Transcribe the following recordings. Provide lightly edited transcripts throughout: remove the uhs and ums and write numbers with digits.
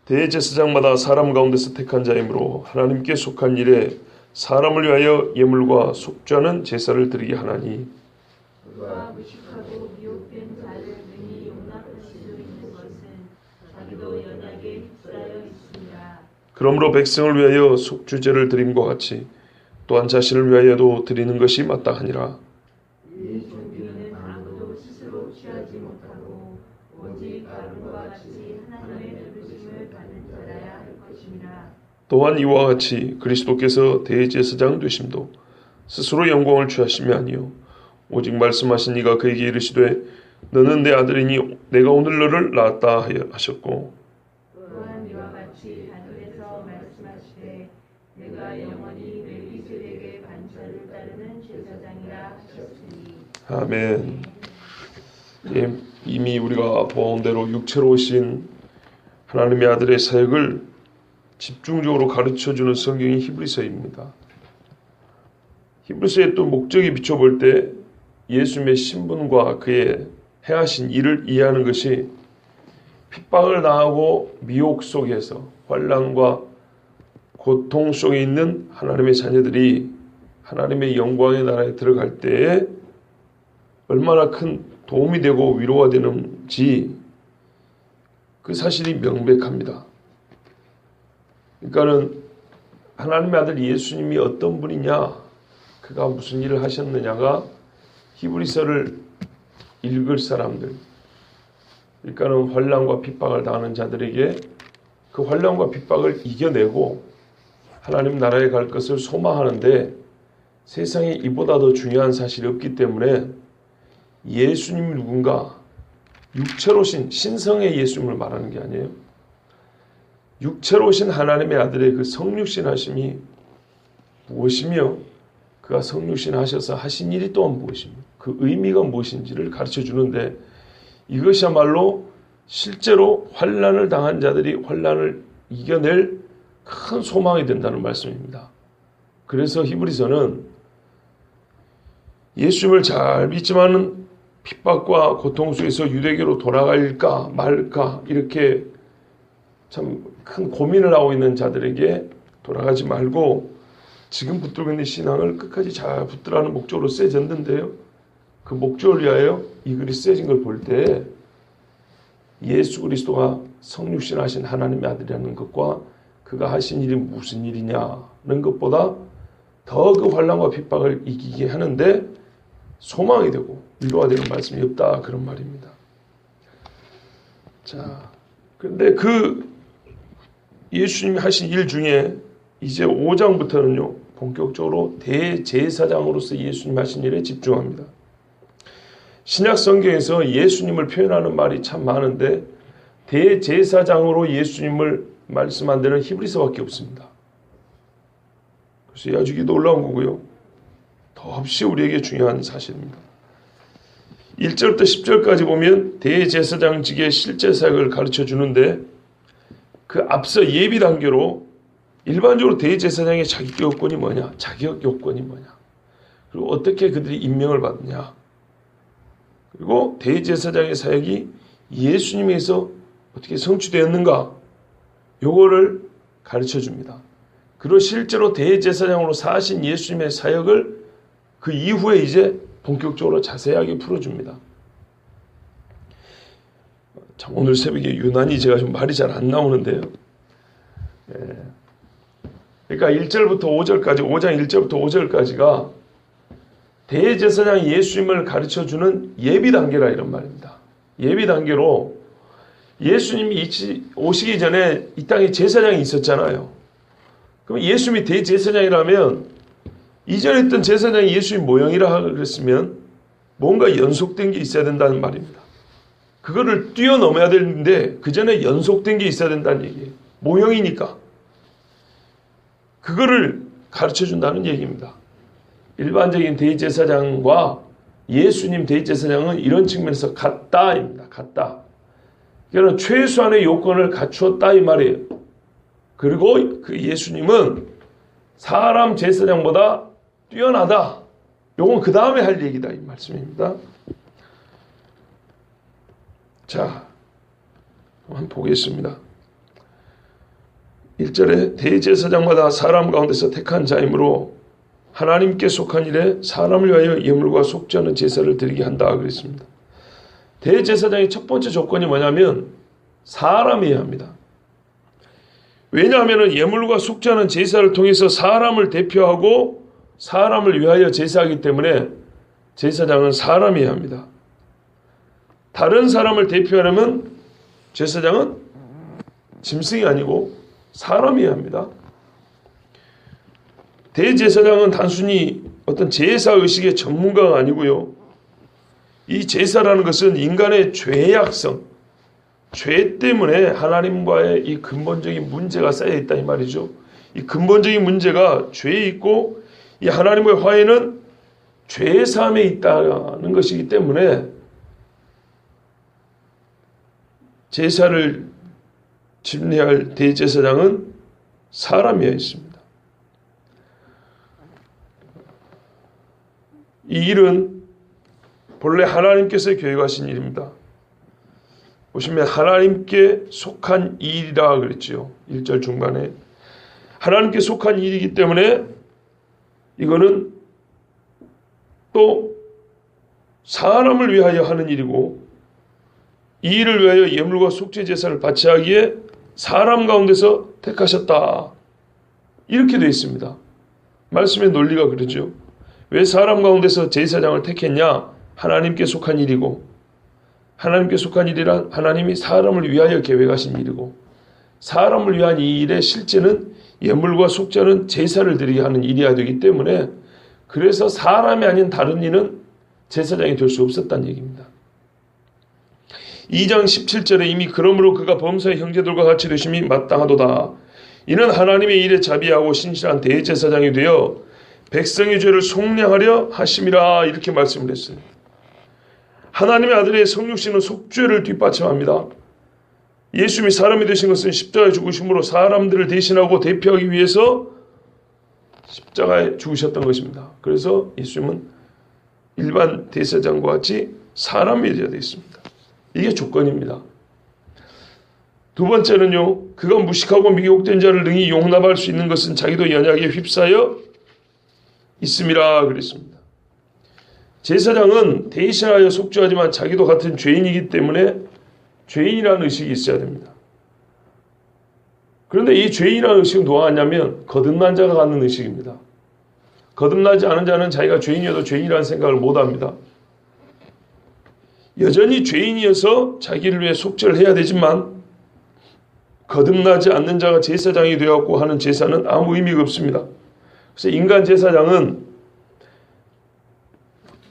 대제사장마다 사람 가운데서 택한 자이므로 하나님께 속한 일에 사람을 위하여 예물과 속죄하는 제사를 드리게 하나니 그가 무식하고 미혹된 자를 능히 용납할 수 있는 것은 자기도 연약에 휩싸여 있습니다. 그러므로 백성을 위하여 속죄제를 드림과 같이 또한 자신을 위하여도 드리는 것이 마땅하니라. 이 종교는 아무도 스스로 취하지 못하고 오직 아론과 같이 하나님의 부르심을 받는 자라야 할 것입니다. 또한 이와 같이 그리스도께서 대제사장 되심도 스스로 영광을 취하심이 아니요 오직 말씀하신 이가 그에게 이르시되 너는 내 아들이니 내가 오늘 너를 낳았다 하셨고 또한 이와 같이 하늘에서 말씀하시되 내가 영원히 멜기세덱의 반차를 따르는 제사장이라 하셨으니. 아멘. 예, 이미 우리가 보아온 대로 육체로 오신 하나님의 아들의 사역을 집중적으로 가르쳐주는 성경이 히브리서입니다. 히브리서의 또 목적이 비춰볼 때 예수님의 신분과 그의 행하신 일을 이해하는 것이 핍박을 당하고 미혹 속에서 환난과 고통 속에 있는 하나님의 자녀들이 하나님의 영광의 나라에 들어갈 때에 얼마나 큰 도움이 되고 위로가 되는지 그 사실이 명백합니다. 그러니까는 하나님의 아들 예수님이 어떤 분이냐, 그가 무슨 일을 하셨느냐가 히브리서를 읽을 사람들, 그러니까는 환난과 핍박을 당하는 자들에게 그 환난과 핍박을 이겨내고 하나님 나라에 갈 것을 소망하는데 세상에 이보다 더 중요한 사실이 없기 때문에 예수님이 누군가, 육체로 오신 신성의 예수님을 말하는 게 아니에요. 육체로 오신 하나님의 아들의 그 성육신 하심이 무엇이며 그가 성육신 하셔서 하신 일이 또한 무엇이며 그 의미가 무엇인지를 가르쳐 주는데 이것이야말로 실제로 환난을 당한 자들이 환난을 이겨낼 큰 소망이 된다는 말씀입니다. 그래서 히브리서는 예수님을 잘 믿지만은 핍박과 고통 속에서 유대교로 돌아갈까 말까 이렇게 참 큰 고민을 하고 있는 자들에게 돌아가지 말고 지금 붙들고 있는 신앙을 끝까지 잘 붙들라는 목적으로 쓰여졌는데요. 그 목적을 위하여 이 글이 쓰여진 걸 볼 때 예수 그리스도가 성육신하신 하나님의 아들이라는 것과 그가 하신 일이 무슨 일이냐는 것보다 더 그 환난과 핍박을 이기게 하는데 소망이 되고 위로가 되는 말씀이 없다, 그런 말입니다. 자, 그런데 그 예수님이 하신 일 중에 이제 5장부터는요 본격적으로 대제사장으로서 예수님 하신 일에 집중합니다. 신약 성경에서 예수님을 표현하는 말이 참 많은데 대제사장으로 예수님을 말씀한 데는 히브리서밖에 없습니다. 그래서 아주 놀라운 거고요. 더없이 우리에게 중요한 사실입니다. 1절부터 10절까지 보면 대제사장직의 실제 사역을 가르쳐 주는데 그 앞서 예비 단계로 일반적으로 대제사장의 자격 요건이 뭐냐, 자격 요건이 뭐냐, 그리고 어떻게 그들이 임명을 받느냐, 그리고 대제사장의 사역이 예수님에서 어떻게 성취되었는가, 요거를 가르쳐 줍니다. 그리고 실제로 대제사장으로 사신 예수님의 사역을 그 이후에 이제 본격적으로 자세하게 풀어줍니다. 참 오늘 새벽에 유난히 제가 좀 말이 잘 안 나오는데요. 그러니까 1절부터 5절까지, 5장 1절부터 5절까지가 대제사장 예수님을 가르쳐주는 예비 단계라 이런 말입니다. 예비 단계로 예수님이 오시기 전에 이 땅에 제사장이 있었잖아요. 그럼 예수님이 대제사장이라면 이전에 있던 제사장이 예수님 모형이라 그랬으면 뭔가 연속된 게 있어야 된다는 말입니다. 그거를 뛰어넘어야 되는데 그 전에 연속된 게 있어야 된다는 얘기예요. 모형이니까. 그거를 가르쳐준다는 얘기입니다. 일반적인 대제사장과 예수님 대제사장은 이런 측면에서 같다입니다. 같다. 그러니까 최소한의 요건을 갖추었다 이 말이에요. 그리고 그 예수님은 사람 제사장보다 뛰어나다. 요건 그 다음에 할 얘기다 이 말씀입니다. 자, 한번 보겠습니다. 1절에 대제사장마다 사람 가운데서 택한 자이므로 하나님께 속한 일에 사람을 위하여 예물과 속죄 하는 제사를 드리게 한다 그랬습니다. 대제사장의 첫 번째 조건이 뭐냐면 사람이어야 합니다. 왜냐하면 예물과 속죄하는 제사를 통해서 사람을 대표하고 사람을 위하여 제사하기 때문에 제사장은 사람이어야 합니다. 다른 사람을 대표하려면 제사장은 짐승이 아니고 사람이어야 합니다. 대제사장은 단순히 어떤 제사의식의 전문가가 아니고요. 이 제사라는 것은 인간의 죄악성, 죄 때문에 하나님과의 이 근본적인 문제가 쌓여 있다 이 말이죠. 이 근본적인 문제가 죄에 있고 이 하나님과의 화해는 죄 사함에 있다는 것이기 때문에 제사를 집례할 대제사장은 사람이어야 있습니다. 이 일은 본래 하나님께서 계획하신 일입니다. 보시면 하나님께 속한 일이라 그랬지요. 1절 중반에 하나님께 속한 일이기 때문에 이거는 또 사람을 위하여 하는 일이고 이 일을 위하여 예물과 속죄 제사를 바치 하기에 사람 가운데서 택하셨다. 이렇게 되어 있습니다. 말씀의 논리가 그러죠. 왜 사람 가운데서 제사장을 택했냐? 하나님께 속한 일이고 하나님께 속한 일이란 하나님이 사람을 위하여 계획하신 일이고 사람을 위한 이 일의 실제는 예물과 속죄하는 제사를 드리게 하는 일이어야 되기 때문에 그래서 사람이 아닌 다른 이는 제사장이 될 수 없었다는 얘기입니다. 2장 17절에 이미 그러므로 그가 범사의 형제들과 같이 되심이 마땅하도다. 이는 하나님의 일에 자비하고 신실한 대제사장이 되어 백성의 죄를 속량하려 하심이라 이렇게 말씀을 했어요. 하나님의 아들의 성육신은 속죄를 뒷받침합니다. 예수님이 사람이 되신 것은 십자가에 죽으심으로 사람들을 대신하고 대표하기 위해서 십자가에 죽으셨던 것입니다. 그래서 예수님은 일반 대제사장과 같이 사람이 되어야 있습니다. 이게 조건입니다. 두 번째는요. 그가 무식하고 미혹된 자를 능히 용납할 수 있는 것은 자기도 연약에 휩싸여 있음이라 그랬습니다. 제사장은 대신하여 속죄하지만 자기도 같은 죄인이기 때문에 죄인이라는 의식이 있어야 됩니다. 그런데 이 죄인이라는 의식은 누가 갖냐면 거듭난 자가 갖는 의식입니다. 거듭나지 않은 자는 자기가 죄인이어도 죄인이라는 생각을 못합니다. 여전히 죄인이어서 자기를 위해 속죄를 해야 되지만 거듭나지 않는 자가 제사장이 되었고 하는 제사는 아무 의미가 없습니다. 그래서 인간 제사장은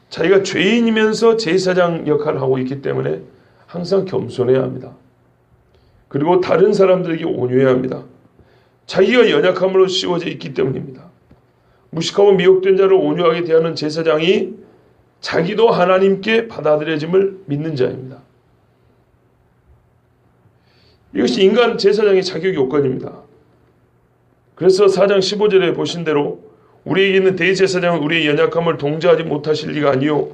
자기가 죄인이면서 제사장 역할을 하고 있기 때문에 항상 겸손해야 합니다. 그리고 다른 사람들에게 온유해야 합니다. 자기가 연약함으로 씌워져 있기 때문입니다. 무식하고 미혹된 자를 온유하게 대하는 제사장이 자기도 하나님께 받아들여짐을 믿는 자입니다. 이것이 인간 제사장의 자격 요건입니다. 그래서 4장 15절에 보신 대로 우리에게 있는 대제사장은 우리의 연약함을 동조하지 못하실 리가 아니요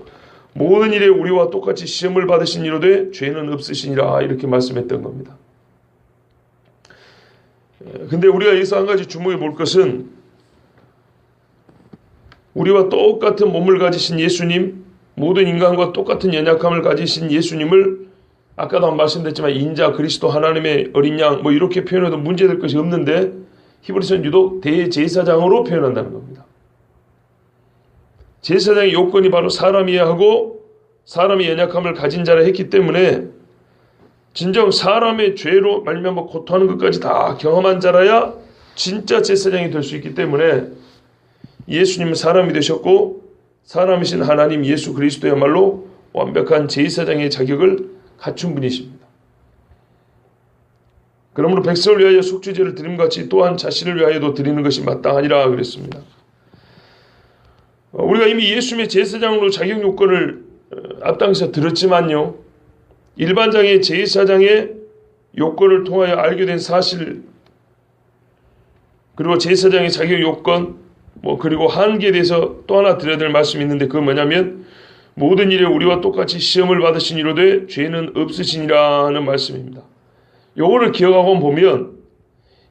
모든 일에 우리와 똑같이 시험을 받으신 이로되 죄는 없으시니라 이렇게 말씀했던 겁니다. 근데 우리가 여기서 한 가지 주목해 볼 것은 우리와 똑같은 몸을 가지신 예수님, 모든 인간과 똑같은 연약함을 가지신 예수님을 아까도 한 말씀드렸지만 인자, 그리스도, 하나님의 어린 양 뭐 이렇게 표현해도 문제될 것이 없는데 히브리서는 유독 대제사장으로 표현한다는 겁니다. 제사장의 요건이 바로 사람이어야 하고 사람의 연약함을 가진 자라 했기 때문에 진정 사람의 죄로 말미암아 고통하는 것까지 다 경험한 자라야 진짜 제사장이 될 수 있기 때문에 예수님은 사람이 되셨고 사람이신 하나님 예수 그리스도야말로 완벽한 제사장의 자격을 갖춘 분이십니다. 그러므로 백성을 위하여 속죄제를 드림같이 또한 자신을 위하여도 드리는 것이 마땅하니라 그랬습니다. 우리가 이미 예수님의 제사장으로 자격 요건을 앞당겨서 들었지만요. 일반장의 제사장의 요건을 통하여 알게 된 사실 그리고 제사장의 자격 요건 그리고 한계에 대해서 또 하나 드려야 될 말씀이 있는데 그건 뭐냐면 모든 일에 우리와 똑같이 시험을 받으신 이로되 죄는 없으시니라는 말씀입니다. 요거를 기억하고 보면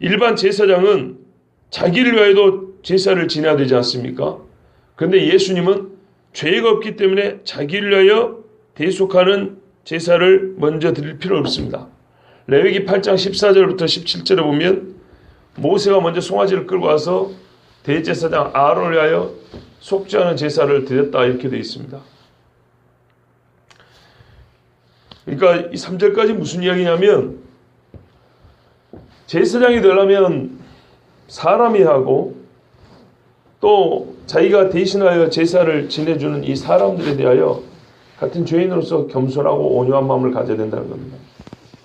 일반 제사장은 자기를 위하여도 제사를 지내야 되지 않습니까? 그런데 예수님은 죄가 없기 때문에 자기를 위하여 대속하는 제사를 먼저 드릴 필요 없습니다. 레위기 8장 14절부터 17절에 보면 모세가 먼저 송아지를 끌고 와서 대제사장 아론을 위하여 속죄하는 제사를 드렸다 이렇게 되어 있습니다. 그러니까 이 3절까지 무슨 이야기냐면 제사장이 되려면 사람이 하고 또 자기가 대신하여 제사를 지내주는 이 사람들에 대하여 같은 죄인으로서 겸손하고 온유한 마음을 가져야 된다는 겁니다.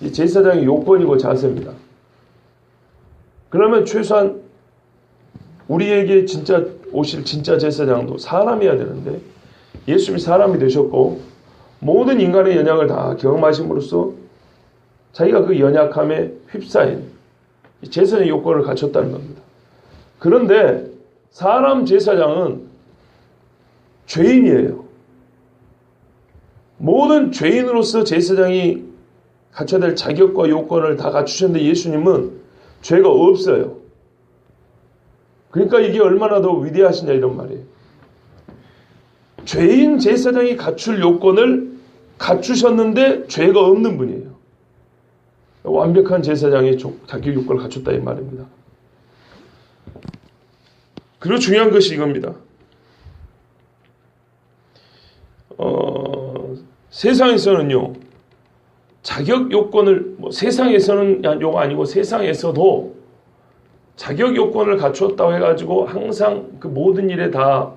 이 제사장의 요건이고 자세입니다. 그러면 최소한 우리에게 진짜 오실 진짜 제사장도 사람이어야 되는데 예수님이 사람이 되셨고 모든 인간의 연약을 다 경험하심으로써 자기가 그 연약함에 휩싸인 제사장의 요건을 갖췄다는 겁니다. 그런데 사람 제사장은 죄인이에요. 모든 죄인으로서 제사장이 갖춰야 될 자격과 요건을 다 갖추셨는데 예수님은 죄가 없어요. 그러니까 이게 얼마나 더 위대하시냐 이런 말이에요. 죄인 제사장이 갖출 요건을 갖추셨는데 죄가 없는 분이에요. 완벽한 제사장의 자격 요건을 갖췄다 이 말입니다. 그리고 중요한 것이 이겁니다. 세상에서는요, 자격 요건을, 세상에서는 요가 아니고 세상에서도 자격 요건을 갖추었다고 해가지고 항상 그 모든 일에 다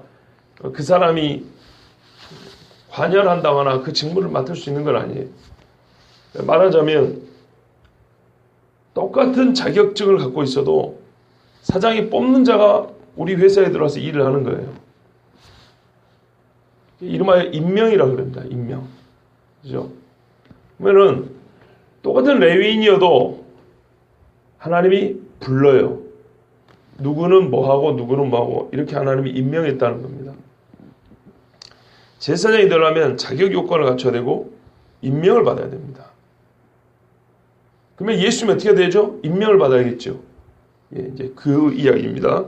그 사람이 관여한다거나 그 직무를 맡을 수 있는 건 아니에요. 말하자면 똑같은 자격증을 갖고 있어도 사장이 뽑는 자가 우리 회사에 들어와서 일을 하는 거예요. 이름하여 임명이라고 그럽니다. 임명. 그죠? 그러면은 똑같은 레위인이어도 하나님이 불러요. 누구는 뭐하고 누구는 뭐하고 이렇게 하나님이 임명했다는 겁니다. 제사장이 되려면 자격 요건을 갖춰야 되고 임명을 받아야 됩니다. 그러면 예수님이 어떻게 되죠? 임명을 받아야겠죠. 예, 이제 그 이야기입니다.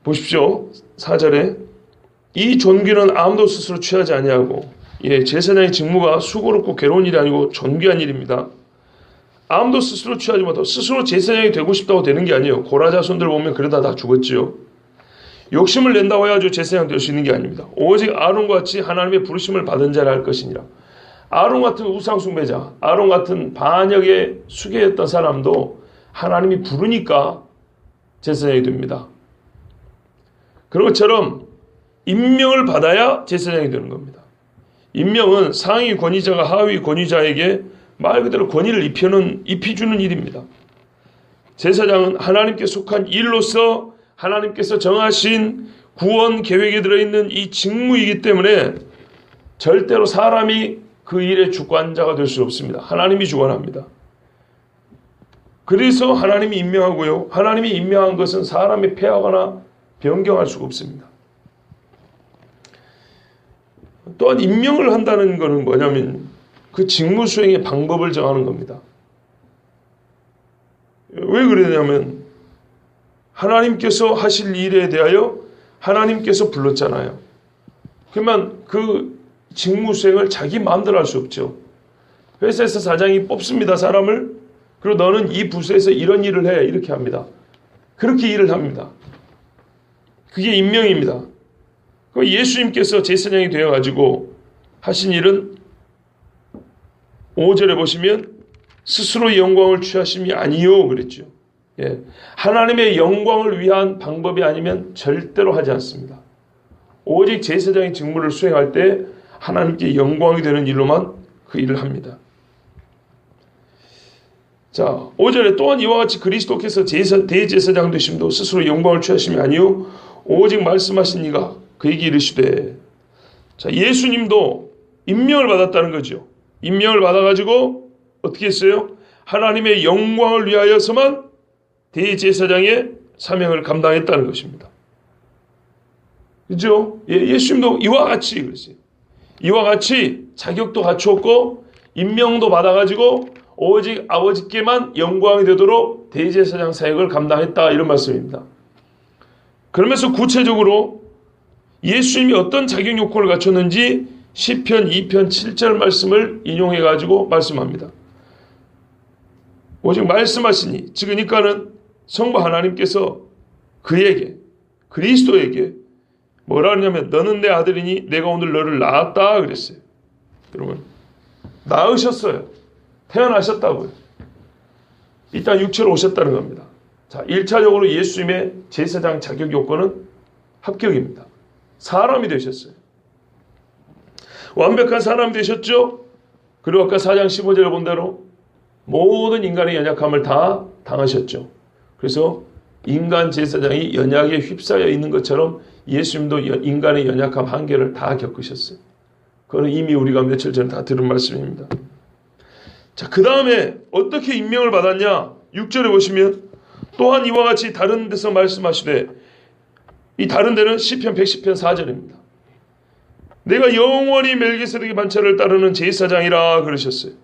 보십시오. 4절에 이 존귀는 아무도 스스로 취하지 아니하고, 예, 제사장의 직무가 수고롭고 괴로운 일이 아니고 존귀한 일입니다. 아무도 스스로 취하지 못하고 스스로 제사장이 되고 싶다고 되는 게 아니에요. 고라 자손들 보면 그러다 다 죽었지요. 욕심을 낸다고 해가지고 제사장 될 수 있는 게 아닙니다. 오직 아론과 같이 하나님의 부르심을 받은 자라 할 것이니라. 아론 같은 우상숭배자, 아론 같은 반역의 수괴였던 사람도 하나님이 부르니까 제사장이 됩니다. 그런 것처럼 임명을 받아야 제사장이 되는 겁니다. 임명은 상위 권위자가 하위 권위자에게 말 그대로 권위를 입혀주는 일입니다. 제사장은 하나님께 속한 일로서 하나님께서 정하신 구원 계획에 들어있는 이 직무이기 때문에 절대로 사람이 그 일의 주관자가 될 수 없습니다. 하나님이 주관합니다. 그래서 하나님이 임명하고요. 하나님이 임명한 것은 사람이 폐하거나 변경할 수가 없습니다. 또한 임명을 한다는 것은 뭐냐면 그 직무 수행의 방법을 정하는 겁니다. 왜 그러냐면 하나님께서 하실 일에 대하여 하나님께서 불렀잖아요. 그러면 그 직무 수행을 자기 마음대로 할 수 없죠. 회사에서 사장이 뽑습니다, 사람을. 그리고 너는 이 부서에서 이런 일을 해, 이렇게 합니다. 그렇게 일을 합니다. 그게 임명입니다. 예수님께서 제사장이 되어가지고 하신 일은 5절에 보시면 스스로 영광을 취하심이 아니요 그랬죠. 예. 하나님의 영광을 위한 방법이 아니면 절대로 하지 않습니다. 오직 제사장의 직무를 수행할 때 하나님께 영광이 되는 일로만 그 일을 합니다. 자, 5절에 또한 이와 같이 그리스도께서 대제사장 되심도 스스로 영광을 취하심이 아니요 오직 말씀하신 이가 그에게 이르시되. 자, 예수님도 임명을 받았다는 거죠. 임명을 받아가지고 어떻게 했어요? 하나님의 영광을 위하여서만 대제사장의 사명을 감당했다는 것입니다. 그죠? 예, 예수님도 이와 같이 그랬어요. 이와 같이 자격도 갖추었고 임명도 받아가지고 오직 아버지께만 영광이 되도록 대제사장 사역을 감당했다, 이런 말씀입니다. 그러면서 구체적으로 예수님이 어떤 자격 요건을 갖췄는지 시편 2편 7절 말씀을 인용해 가지고 말씀합니다. 오직 말씀하시니, 즉 그러니까는 성부 하나님께서 그에게, 그리스도에게 뭐라 하냐면 너는 내 아들이니 내가 오늘 너를 낳았다 그랬어요. 여러분, 낳으셨어요. 태어나셨다고요. 이 땅 육체로 오셨다는 겁니다. 자, 1차적으로 예수님의 제사장 자격 요건은 합격입니다. 사람이 되셨어요. 완벽한 사람이 되셨죠? 그리고 아까 4장 15절에 본 대로 모든 인간의 연약함을 다 당하셨죠. 그래서 인간 제사장이 연약에 휩싸여 있는 것처럼 예수님도 인간의 연약함 한계를 다 겪으셨어요. 그거는 이미 우리가 며칠 전에 다 들은 말씀입니다. 자, 그 다음에 어떻게 임명을 받았냐? 6절에 보시면 또한 이와 같이 다른 데서 말씀하시되, 이 다른 데는 시편 110편 4절입니다. 내가 영원히 멜기세덱의 반차를 따르는 제사장이라 그러셨어요.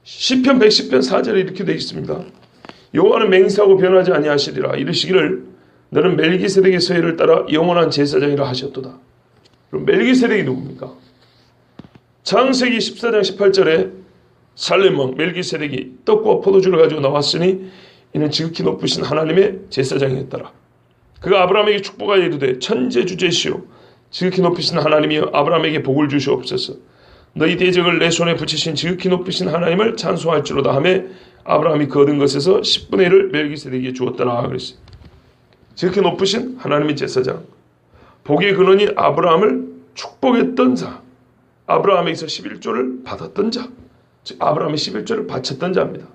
시편 110편 4절에 이렇게 되어 있습니다. 여호와는 맹세하고 변하지 아니하시리라. 이르시기를 너는 멜기세덱의 서예를 따라 영원한 제사장이라 하셨도다. 그럼 멜기세덱이 누굽니까? 창세기 14장 18절에 살렘 왕 멜기세덱이 떡과 포도주를 가지고 나왔으니 이는 지극히 높으신 하나님의 제사장이었더라. 그가 아브라함에게 축복하여 이르되 천재주제시오 지극히 높으신 하나님이여 아브라함에게 복을 주시옵소서. 너희 대적을 내 손에 붙이신 지극히 높으신 하나님을 찬송할지로다 하며 아브라함이 그 얻은 것에서 10분의 1을 멜기세덱에게 주었더라 그랬어요. 지극히 높으신 하나님의 제사장, 복의 근원인 아브라함을 축복했던 자, 아브라함에게서 11조를 받았던 자, 즉 아브라함이 11조를 바쳤던 자입니다.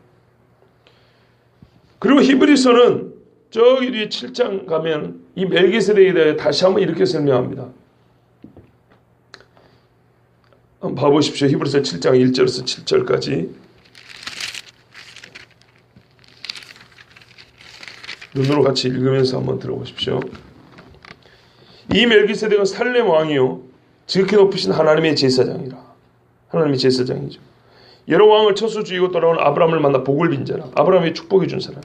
그리고 히브리서는 저기 뒤에 7장 가면 이 멜기세덱에 대해 다시 한번 이렇게 설명합니다. 한번 봐보십시오. 히브리서 7장 1절에서 7절까지 눈으로 같이 읽으면서 한번 들어보십시오. 이 멜기세덱은 살렘 왕이요 지극히 높으신 하나님의 제사장이라. 하나님의 제사장이죠. 여러 왕을 처수 죽이고 돌아온 아브라함을 만나 복을 빈 자라. 아브라함이 축복해 준 사람.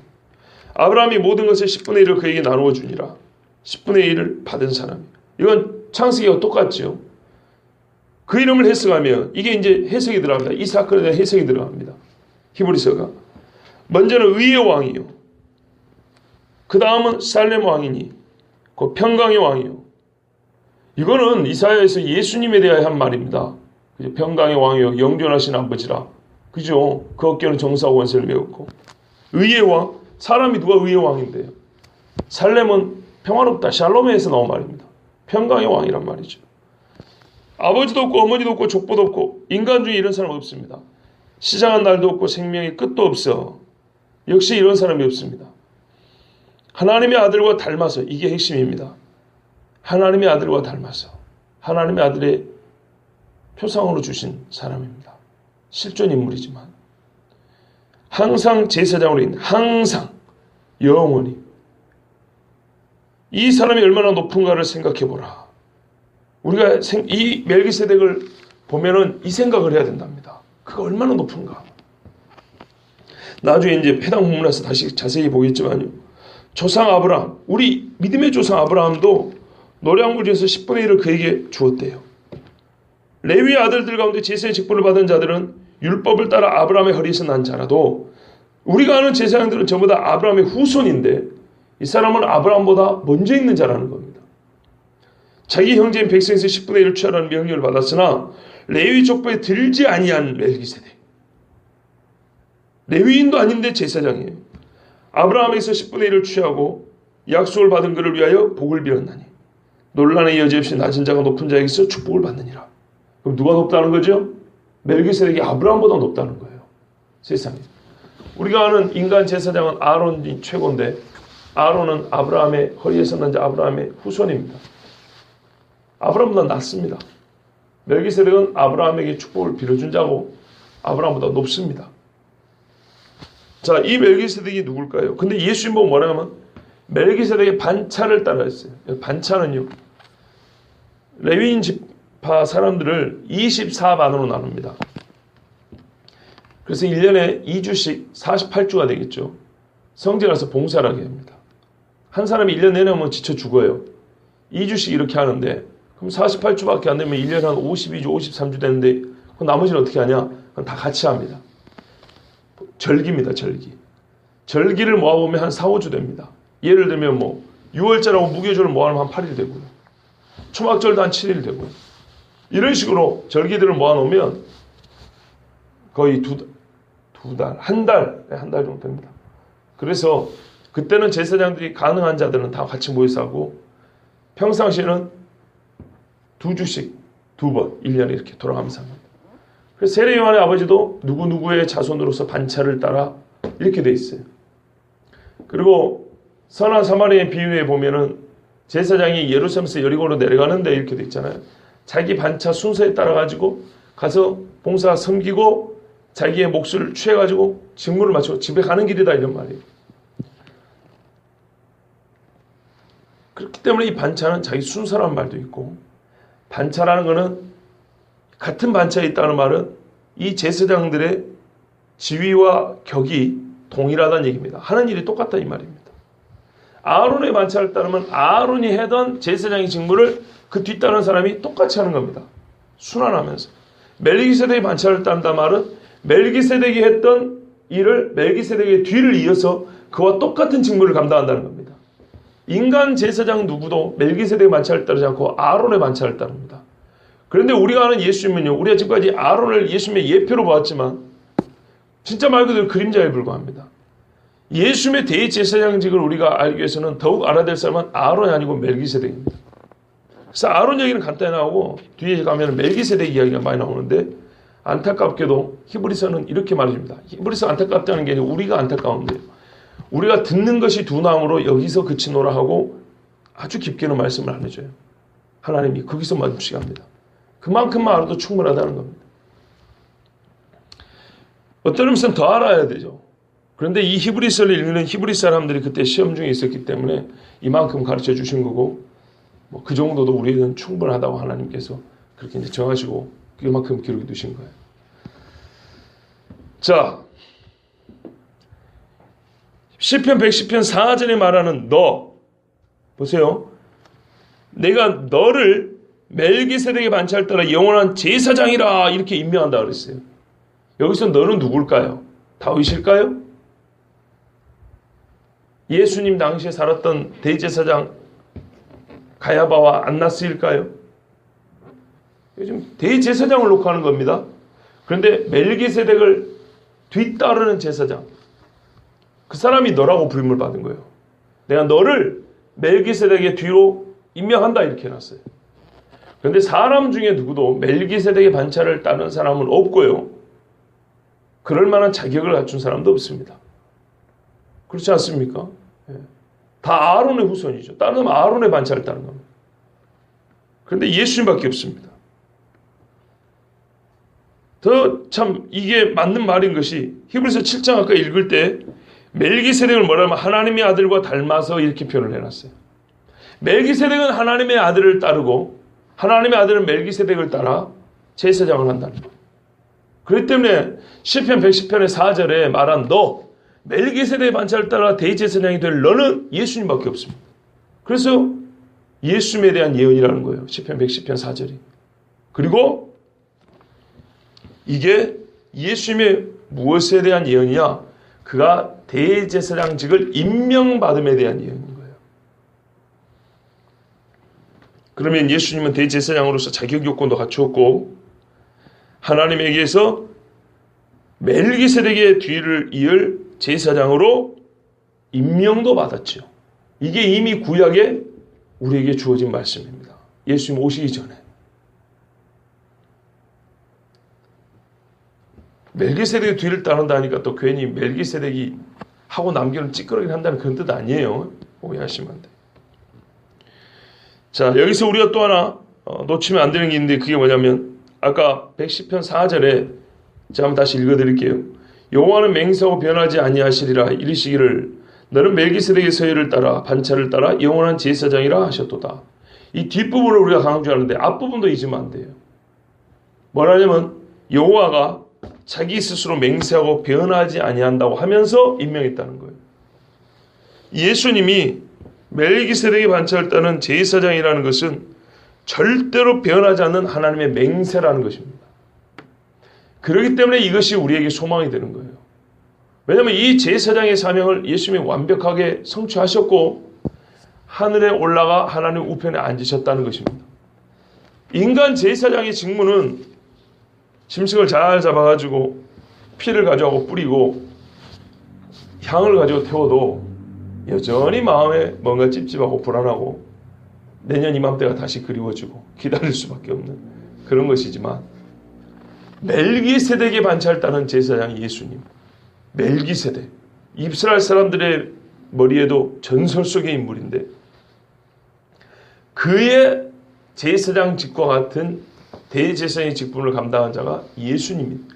아브라함이 모든 것의 10분의 1을 그에게 나누어 주니라. 10분의 1을 받은 사람. 이건 창세기와 똑같죠. 그 이름을 해석하면 이게 이제 해석이 들어갑니다. 이 사건에 대한 해석이 들어갑니다. 히브리서가 먼저는 의의 왕이요, 그 다음은 살렘 왕이니 그 평강의 왕이요. 이거는 이사야에서 예수님에 대하여 한 말입니다. 그죠? 평강의 왕이요 영존하신 아버지라. 그죠? 그 어깨는 정사하고 원세를 메웠고. 의의 왕, 사람이 누가 의의 왕인데요? 살렘은 평화롭다, 샬롬에서 나온 말입니다. 평강의 왕이란 말이죠. 아버지도 없고 어머니도 없고 족보도 없고 인간 중에 이런 사람 없습니다. 시장한 날도 없고 생명의 끝도 없어. 역시 이런 사람이 없습니다. 하나님의 아들과 닮아서, 이게 핵심입니다. 하나님의 아들과 닮아서 하나님의 아들의 표상으로 주신 사람입니다. 실존 인물이지만 항상 제사장으로 있는, 항상 영원히. 이 사람이 얼마나 높은가를 생각해보라. 우리가 이 멜기세덱을 보면은 이 생각을 해야 된답니다. 그가 얼마나 높은가. 나중에 이제 해당 본문에서 다시 자세히 보겠지만요. 조상 아브라함, 우리 믿음의 조상 아브라함도 노량물 중에서 10분의 1을 그에게 주었대요. 레위의 아들들 가운데 제사의 직분을 받은 자들은 율법을 따라 아브라함의 허리에서 난 자라도 우리가 아는 제사장들은 전부 다 아브라함의 후손인데 이 사람은 아브라함보다 먼저 있는 자라는 겁니다. 자기 형제인 백성에서 10분의 1을 취하라는 명령을 받았으나 레위 족보에 들지 아니한 멜기세덱, 레위인도 아닌데 제사장이에요. 아브라함에서 10분의 1을 취하고 약속을 받은 그를 위하여 복을 빌었나니 논란의 여지 없이 낮은 자가 높은 자에게서 축복을 받느니라. 그럼 누가 높다는 거죠? 멜기세덱이 아브라함보다 높다는 거예요. 세상에. 우리가 아는 인간 제사장은 아론이 최고인데 아론은 아브라함의 허리에서 난 자, 아브라함의 후손입니다. 아브라함보다 낫습니다. 멜기세덱은 아브라함에게 축복을 빌어준 자고 아브라함보다 높습니다. 자, 이 멜기세덱이 누굴까요? 근데 예수님 보고 뭐라 하면 멜기세덱의 반차를 따라 했어요. 반차는요, 레위인 집 사람들을 24반으로 나눕니다. 그래서 1년에 2주씩 48주가 되겠죠. 성제 가서 봉사를 하게 합니다. 한 사람이 1년 내내 하면 지쳐 죽어요. 2주씩 이렇게 하는데 그럼 48주밖에 안 되면 1년에 한 52주, 53주 되는데 그럼 나머지는 어떻게 하냐? 그럼 다 같이 합니다. 절기입니다. 절기. 절기를 모아보면 한 4, 5주 됩니다. 예를 들면 뭐 6월절하고 무교절을 모아놓으면 한 8일 되고요. 초막절도 한 7일 되고요. 이런 식으로 절기들을 모아놓으면 거의 한 달 정도 됩니다. 그래서 그때는 제사장들이 가능한 자들은 다 같이 모여서 하고 평상시에는 2주씩 2번 1년에 이렇게 돌아가면서 합니다. 그래서 세례 요한의 아버지도 누구누구의 자손으로서 반차를 따라 이렇게 돼 있어요. 그리고 선한 사마리아의 비유에 보면은 제사장이 예루살렘에서 여리고로 내려가는데 이렇게 돼 있잖아요. 자기 반차 순서에 따라 가지고 가서 봉사 섬기고 자기의 몫을 취해가지고 직무를 마치고 집에 가는 길이다 이런 말이에요. 그렇기 때문에 이 반차는 자기 순서라는 말도 있고 반차라는 것은 같은 반차에 있다는 말은 이 제사장들의 지위와 격이 동일하다는 얘기입니다. 하는 일이 똑같다 이 말입니다. 아론의 반차를 따르면 아론이 하던 제사장의 직무를 그 뒤따르는 사람이 똑같이 하는 겁니다. 순환하면서. 멜기세덱의 반차를 따른다 말은 멜기세덱이 했던 일을 멜기세덱의 뒤를 이어서 그와 똑같은 직무를 감당한다는 겁니다. 인간 제사장 누구도 멜기세덱의 반차를 따르지 않고 아론의 반차를 따릅니다. 그런데 우리가 아는 예수님은요. 우리가 지금까지 아론을 예수님의 예표로 보았지만 진짜 말 그대로 그림자에 불과합니다. 예수님의 대제사장직을 우리가 알기 위해서는 더욱 알아야 될 사람은 아론이 아니고 멜기세덱입니다. 그래서 아론 얘기는 간단히 나오고 뒤에 가면 멜기세덱 이야기가 많이 나오는데 안타깝게도 히브리서는 이렇게 말해줍니다. 히브리서 안타깝다는 게 아니라 우리가 안타까운데 우리가 듣는 것이 두나무로 여기서 그치노라 하고 아주 깊게는 말씀을 안 해줘요. 하나님이 거기서 멈추게 합니다. 그만큼만 알아도 충분하다는 겁니다. 어떤 의미에서는 더 알아야 되죠. 그런데 이 히브리서를 읽는 히브리 사람들이 그때 시험 중에 있었기 때문에 이만큼 가르쳐 주신 거고 뭐 그 정도도 우리는 충분하다고 하나님께서 그렇게 이제 정하시고 그만큼 기록해 두신 거예요. 자, 시편 110편 4절에 말하는 너 보세요. 내가 너를 멜기세덱의 반차를 따라 영원한 제사장이라 이렇게 임명한다 그랬어요. 여기서 너는 누굴까요? 다윗일까요? 예수님 당시에 살았던 대제사장 가야바와 안나스일까요? 요즘 대제사장을 놓고 하는 겁니다. 그런데 멜기세덱을 뒤따르는 제사장 그 사람이 너라고 부름을 받은 거예요. 내가 너를 멜기세덱의 뒤로 임명한다 이렇게 해놨어요. 그런데 사람 중에 누구도 멜기세덱의 반차를 따르는 사람은 없고요. 그럴 만한 자격을 갖춘 사람도 없습니다. 그렇지 않습니까? 다 아론의 후손이죠. 따르면 아론의 반차를 따르는 겁니다. 그런데 예수님밖에 없습니다. 더 참 이게 맞는 말인 것이 히브리서 7장 아까 읽을 때 멜기세덱을 뭐라면 하나님의 아들과 닮아서 이렇게 표현을 해놨어요. 멜기세덱은 하나님의 아들을 따르고 하나님의 아들은 멜기세덱을 따라 제사장을 한다는 거예요. 그렇기 때문에 시편 110편의 4절에 말한 너 멜기세덱의 반차를 따라 대제사장이 될 너는 예수님밖에 없습니다. 그래서 예수님에 대한 예언이라는 거예요. 시편 110편 4절이. 그리고 이게 예수님의 무엇에 대한 예언이냐? 그가 대제사장직을 임명받음에 대한 예언인 거예요. 그러면 예수님은 대제사장으로서 자격 요건도 갖추었고 하나님에게서 멜기세덱의 뒤를 이을 제사장으로 임명도 받았죠. 이게 이미 구약에 우리에게 주어진 말씀입니다. 예수님 오시기 전에. 멜기세덱의 뒤를 따른다니까 또 괜히 멜기세덱이 하고 남기는 찌끄러기를 한다는 그런 뜻 아니에요. 오해하시면 안 돼요. 자, 여기서 우리가 또 하나 놓치면 안 되는 게 있는데 그게 뭐냐면 아까 110편 4절에 제가 한번 다시 읽어드릴게요. 여호와는 맹세하고 변하지 아니하시리라 이르시기를 너는 멜기세덱의 서열을 따라 반차를 따라 영원한 제사장이라 하셨도다. 이 뒷부분을 우리가 강조하는데 앞부분도 잊으면 안 돼요. 뭐라냐면 여호와가 자기 스스로 맹세하고 변하지 아니한다고 하면서 임명했다는 거예요. 예수님이 멜기세덱의 반차를 따는 제사장이라는 것은 절대로 변하지 않는 하나님의 맹세라는 것입니다. 그렇기 때문에 이것이 우리에게 소망이 되는 거예요. 왜냐하면 이 제사장의 사명을 예수님이 완벽하게 성취하셨고 하늘에 올라가 하나님 우편에 앉으셨다는 것입니다. 인간 제사장의 직무는 짐승을 잘 잡아가지고 피를 가져가고 뿌리고 향을 가지고 태워도 여전히 마음에 뭔가 찝찝하고 불안하고 내년 이맘때가 다시 그리워지고 기다릴 수밖에 없는 그런 것이지만 멜기세덱의 반차를 따는 제사장이 예수님, 멜기세덱, 이스라엘 사람들의 머리에도 전설 속의 인물인데 그의 제사장 직과 같은 대제사장의 직분을 감당한 자가 예수님입니다.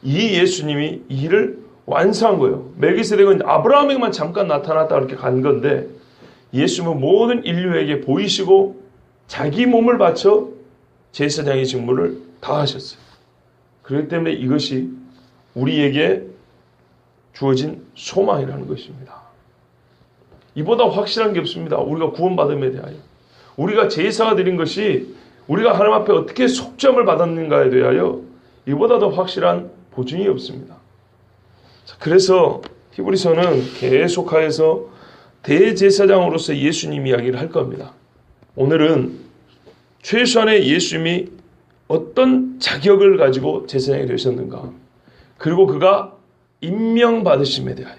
이 예수님이 이 일을 완성한 거예요. 멜기세덱은 아브라함에게만 잠깐 나타났다 이렇게 간 건데 예수님은 모든 인류에게 보이시고 자기 몸을 바쳐 제사장의 직무를 다 하셨어요. 그렇기 때문에 이것이 우리에게 주어진 소망이라는 것입니다. 이보다 확실한 게 없습니다. 우리가 구원받음에 대하여. 우리가 제사가 드린 것이 우리가 하나님 앞에 어떻게 속죄함을 받았는가에 대하여 이보다 더 확실한 보증이 없습니다. 그래서 히브리서는 계속하여서 대제사장으로서 예수님 이야기를 할 겁니다. 오늘은 최소한의 예수님이 어떤 자격을 가지고 제사장이 되셨는가, 그리고 그가 임명받으심에 대하여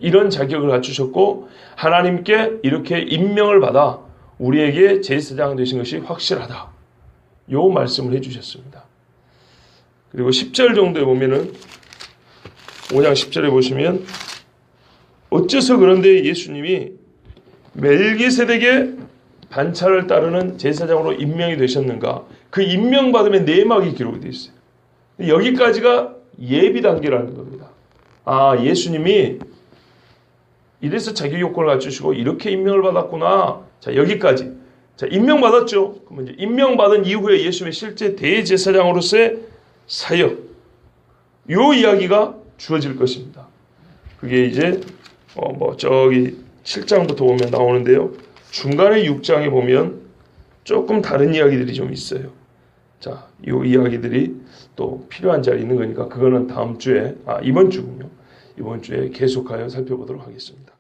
이런 자격을 갖추셨고 하나님께 이렇게 임명을 받아 우리에게 제사장 되신 것이 확실하다, 요 말씀을 해주셨습니다. 그리고 10절 정도에 보면은 5장 10절에 보시면 어째서 그런데 예수님이 멜기세덱의 반차를 따르는 제사장으로 임명이 되셨는가, 그 임명받음의 내막이 기록이 되어 있어요. 여기까지가 예비 단계라는 겁니다. 아, 예수님이 이래서 자격 요건을 갖추시고 이렇게 임명을 받았구나. 자, 여기까지. 자, 임명받았죠. 그러면 이제 임명받은 이후에 예수님의 실제 대제사장으로서의 사역, 요 이야기가 주어질 것입니다. 그게 이제 저기 7장부터 보면 나오는데요. 중간에 6장에 보면 조금 다른 이야기들이 좀 있어요. 자, 요 이야기들이 또 필요한 자리에 있는 거니까 그거는 다음 주에, 이번 주군요. 이번 주에 계속하여 살펴보도록 하겠습니다.